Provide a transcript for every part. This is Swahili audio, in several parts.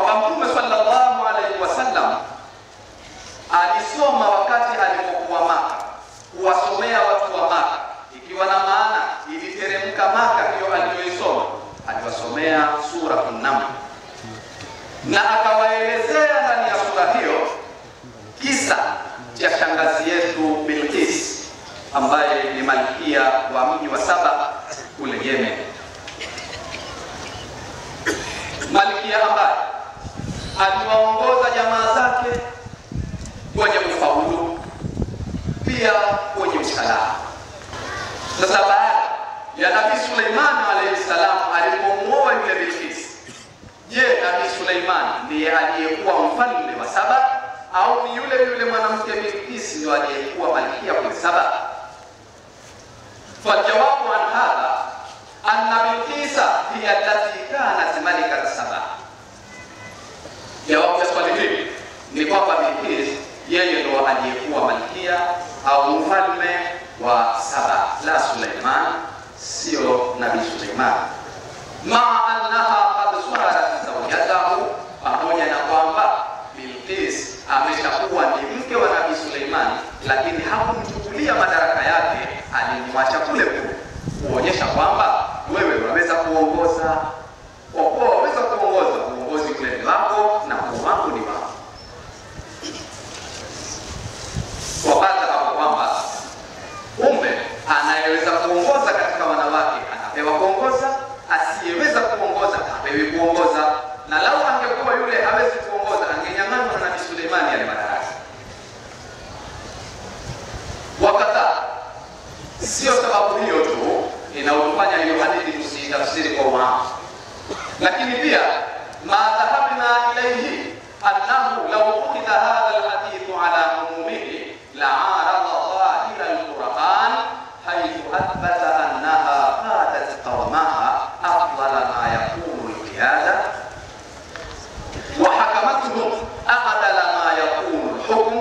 Kwa Mtume sallallahu alaihi wasallam alisoma wakati alipokuwa Maka, kuwasomea watu wa Maka, ikiwa na maana iliteremka Maka hiyo aliyoisoma, aliwasomea sura An-Naml, na akawaelezea ndani ya sura hiyo kisa cha shangazi yetu Bilqis ambaye ni malkia wa mji wa Saba kule Yemen. Malkia ambaye aliwaongoza jamaa zake kwenye ufaulu, pia kwenye usalama. Sasa baada ya Nabii Suleiman alayhi salam alipomuoa yule Bilqis, je, Nabii Suleiman ndiye aliyekuwa mfalme wa Saba au ni yule mwanamke Bilqis ndio aliyekuwa malkia wa Saba? Fajawabu an hadha anna Bilqis hiya allati kanat malika Saba. Jawabu ya swali hili ni kwamba Bilqis yeye ndo aliyekuwa malkia au mfalme wa Saba, la Suleiman, sio Nabii Suleiman. Ma annaha qad sarat zawjatahu, pamoja na kwamba Bilqis ameshakuwa ni mke wa Nabii Suleiman, lakini hakumchukulia madaraka yake, alimwacha kule kule, kuonyesha kwamba wewe unaweza kuongoza, kwa kuwa waweza kuongoza, uongozi ule ni wako na wangu ni wako. Wapata hapo kwamba kumbe anayeweza kuongoza katika wanawake anapewa kuongoza, asiyeweza kuongoza hapewi kuongoza. Na lau angekuwa yule hawezi kuongoza, angenyang'anywa na Nabii Suleiman yale madaraka. Wakata sio sababu hiyo tu inaofanya hiyo hadithi tusitafsiri kwa uhamu, lakini pia ma dhahabna ilayhi annahu law ukhidha hadha alhadith ala umumihi la'arada dhahira alquran haythu athbata annaha qadat qawmaha afdala ma yakunu alqiyada wa hakamathum a'dala ma yakunu alhukm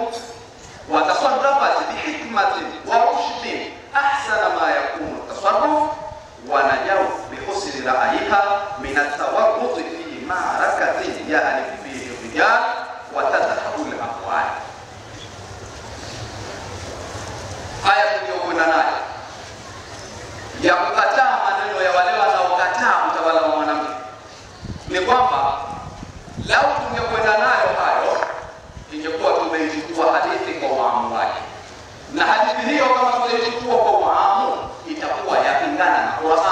wa tasarrafat bihikmatin wa rushdin ahsana ma yakunu tasarruf wa najaw bihusni ra'yiha min at-tawarrud fi ma'rakatin ya'ni fihi rijal wa tadhhabul amwal. Haya tuliyokwenda nayo ya kukataa maneno ya wale wanaokataa utawala wa mwanamke ni kwamba lau tungekwenda nayo hayo, ingekuwa tumeichukua hadithi kwa uamu wake, na hadithi hiyo kama tumeichukua kwa uamu itakuwa yapingana na Qur'an.